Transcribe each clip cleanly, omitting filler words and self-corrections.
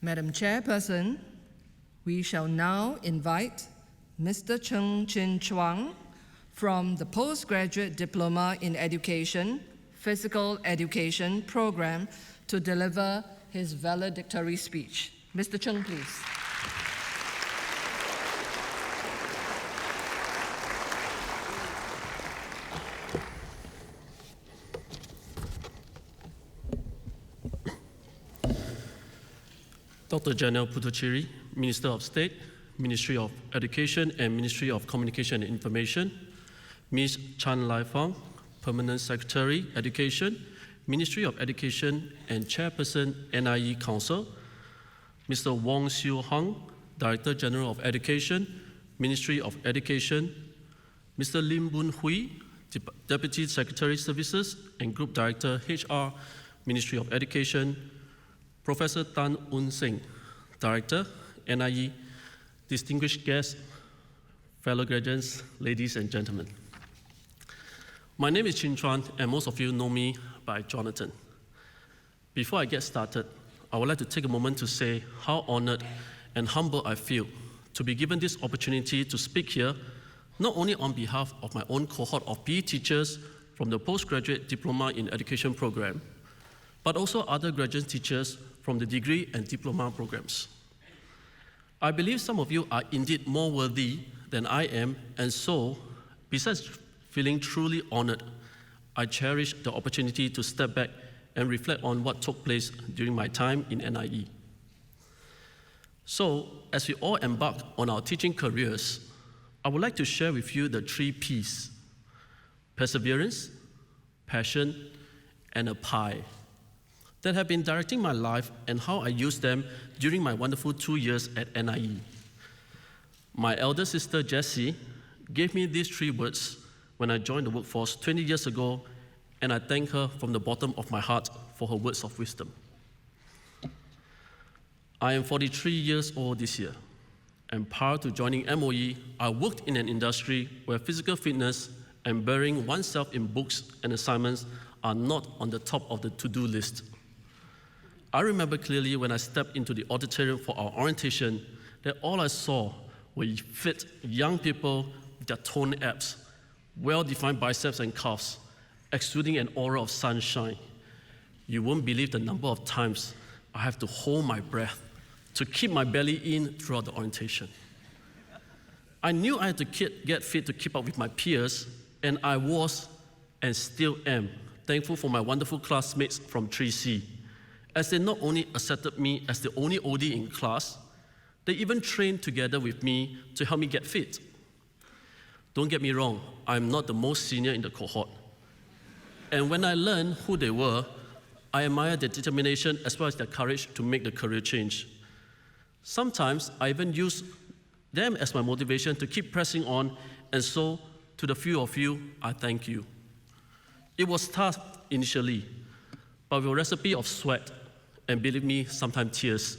Madam Chairperson, we shall now invite Mr. Chng from the Postgraduate Diploma in Education, Physical Education program to deliver his valedictory speech. Mr. Chng, please. Dr. Janelle Putuchiri, Minister of State, Ministry of Education and Ministry of Communication and Information, Ms. Chan Lai Fong, Permanent Secretary, Education, Ministry of Education and Chairperson, NIE Council, Mr. Wong Siu Hung, Director General of Education, Ministry of Education, Mr. Lim Boon Hui, Deputy Secretary Services and Group Director, HR, Ministry of Education, Professor Tan Un Seng, Director, NIE, distinguished guests, fellow graduates, ladies and gentlemen. My name is Chin Chuan, and most of you know me by Jonathan. Before I get started, I would like to take a moment to say how honored and humble I feel to be given this opportunity to speak here, not only on behalf of my own cohort of PE teachers from the Postgraduate Diploma in Education program, but also other graduate teachers from the degree and diploma programs. I believe some of you are indeed more worthy than I am, and so, besides feeling truly honored, I cherish the opportunity to step back and reflect on what took place during my time in NIE. So, as we all embark on our teaching careers, I would like to share with you the 3 P's: perseverance, passion, and a pie, that have been directing my life and how I used them during my wonderful 2 years at NIE. My elder sister, Jessie, gave me these 3 words when I joined the workforce 20 years ago, and I thank her from the bottom of my heart for her words of wisdom. I am 43 years old this year, and prior to joining MOE, I worked in an industry where physical fitness and burying oneself in books and assignments are not on the top of the to-do list. I remember clearly when I stepped into the auditorium for our orientation that all I saw were fit young people with their toned abs, well-defined biceps and calves, exuding an aura of sunshine. You won't believe the number of times I have to hold my breath to keep my belly in throughout the orientation. I knew I had to get fit to keep up with my peers, and I was, and still am, thankful for my wonderful classmates from 3C, as they not only accepted me as the only OD in class, they even trained together with me to help me get fit. Don't get me wrong, I'm not the most senior in the cohort. And when I learned who they were, I admire their determination as well as their courage to make the career change. Sometimes I even use them as my motivation to keep pressing on, and so to the few of you, I thank you. It was tough initially, but with a recipe of sweat, and believe me, sometimes tears,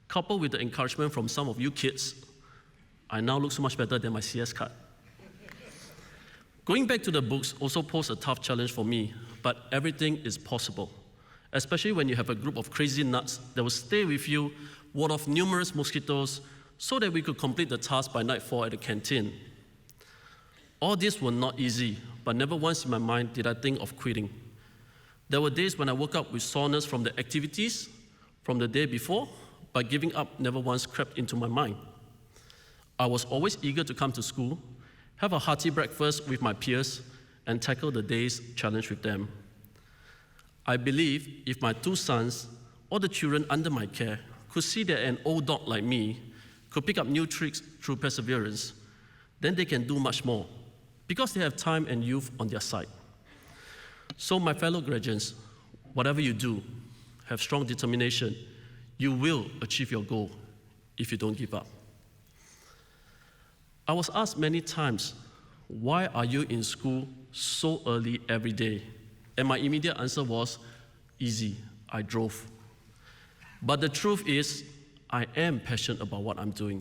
coupled with the encouragement from some of you kids, I now look so much better than my CS card. Going back to the books also posed a tough challenge for me, but everything is possible, especially when you have a group of crazy nuts that will stay with you, ward off numerous mosquitoes, so that we could complete the task by nightfall at the canteen. All this was not easy, but never once in my mind did I think of quitting. There were days when I woke up with soreness from the activities from the day before, but giving up never once crept into my mind. I was always eager to come to school, have a hearty breakfast with my peers, and tackle the day's challenge with them. I believe if my 2 sons, or the children under my care, could see that an old dog like me could pick up new tricks through perseverance, then they can do much more, because they have time and youth on their side. So my fellow graduates, whatever you do, have strong determination. You will achieve your goal if you don't give up. I was asked many times, why are you in school so early every day? And my immediate answer was, easy, I drove. But the truth is, I am passionate about what I'm doing.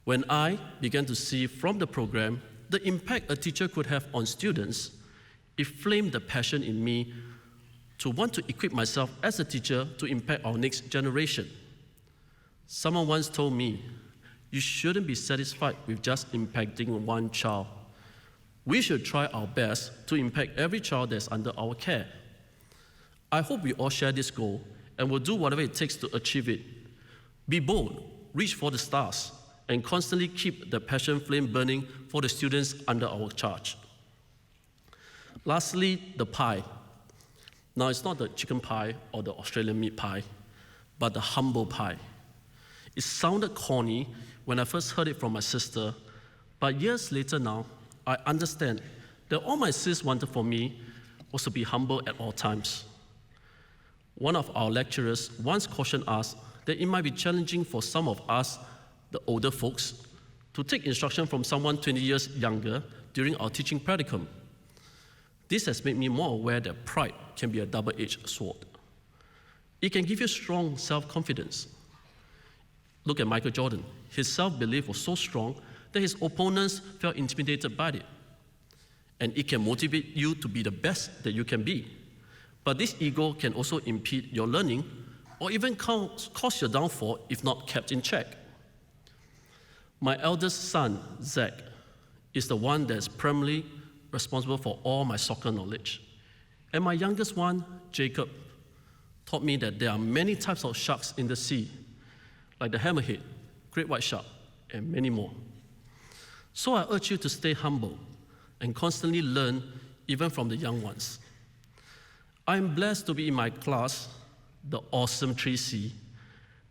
When I began to see from the program the impact a teacher could have on students, it flamed the passion in me to want to equip myself as a teacher to impact our next generation. Someone once told me, you shouldn't be satisfied with just impacting one child. We should try our best to impact every child that's under our care. I hope we all share this goal and will do whatever it takes to achieve it. Be bold, reach for the stars, and constantly keep the passion flame burning for the students under our charge. Lastly, the pie. Now, it's not the chicken pie or the Australian meat pie, but the humble pie. It sounded corny when I first heard it from my sister, but years later now, I understand that all my sis wanted for me was to be humble at all times. One of our lecturers once cautioned us that it might be challenging for some of us, the older folks, to take instruction from someone 20 years younger during our teaching practicum. This has made me more aware that pride can be a double-edged sword. It can give you strong self-confidence. Look at Michael Jordan. His self-belief was so strong that his opponents felt intimidated by it. And it can motivate you to be the best that you can be. But this ego can also impede your learning or even cause your downfall if not kept in check. My eldest son, Zach, is the one that's primarily responsible for all my soccer knowledge. And my youngest one, Jacob, taught me that there are many types of sharks in the sea, like the hammerhead, great white shark, and many more. So I urge you to stay humble and constantly learn even from the young ones. I am blessed to be in my class, the awesome 3C.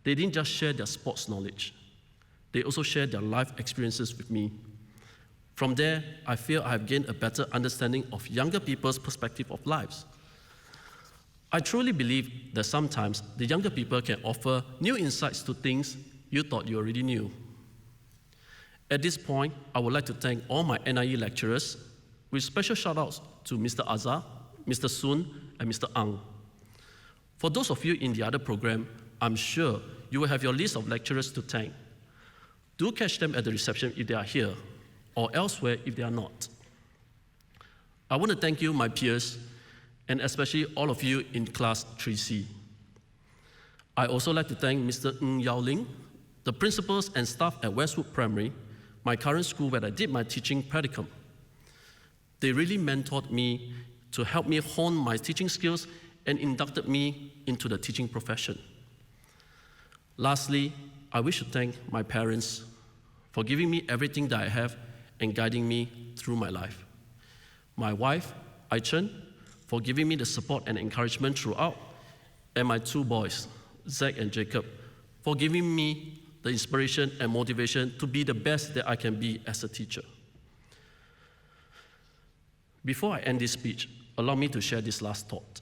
They didn't just share their sports knowledge. They also shared their life experiences with me. From there, I feel I have gained a better understanding of younger people's perspective of lives. I truly believe that sometimes the younger people can offer new insights to things you thought you already knew. At this point, I would like to thank all my NIE lecturers, with special shout-outs to Mr. Azhar, Mr. Sun, and Mr. Ang. For those of you in the other program, I'm sure you will have your list of lecturers to thank. Do catch them at the reception if they are here, or elsewhere if they are not. I want to thank you, my peers, and especially all of you in Class 3C. I also like to thank Mr. Ng Yao Ling, the principals and staff at Westwood Primary, my current school where I did my teaching practicum. They really mentored me to help me hone my teaching skills and inducted me into the teaching profession. Lastly, I wish to thank my parents for giving me everything that I have and guiding me through my life. My wife, Chng, for giving me the support and encouragement throughout, and my two boys, Zach and Jacob, for giving me the inspiration and motivation to be the best that I can be as a teacher. Before I end this speech, allow me to share this last thought.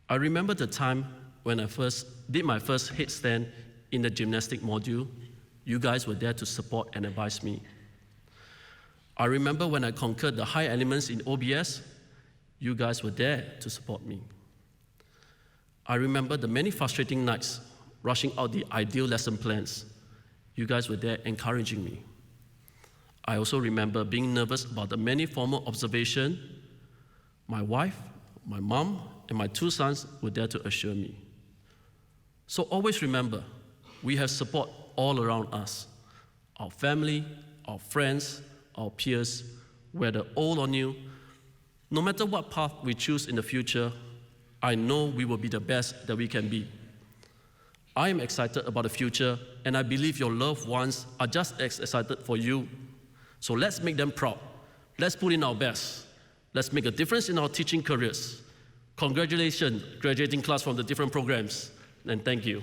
I remember the time when I first did my first headstand in the gymnastic module. You guys were there to support and advise me. I remember when I conquered the high elements in OBS. You guys were there to support me. I remember the many frustrating nights rushing out the ideal lesson plans. You guys were there encouraging me. I also remember being nervous about the many formal observations. My wife, my mom, and my two sons were there to assure me. So always remember, we have support all around us. Our family, our friends, our peers, whether old or new. No matter what path we choose in the future, I know we will be the best that we can be. I am excited about the future, and I believe your loved ones are just as excited for you. So let's make them proud. Let's put in our best. Let's make a difference in our teaching careers. Congratulations, graduating class from the different programs, and thank you.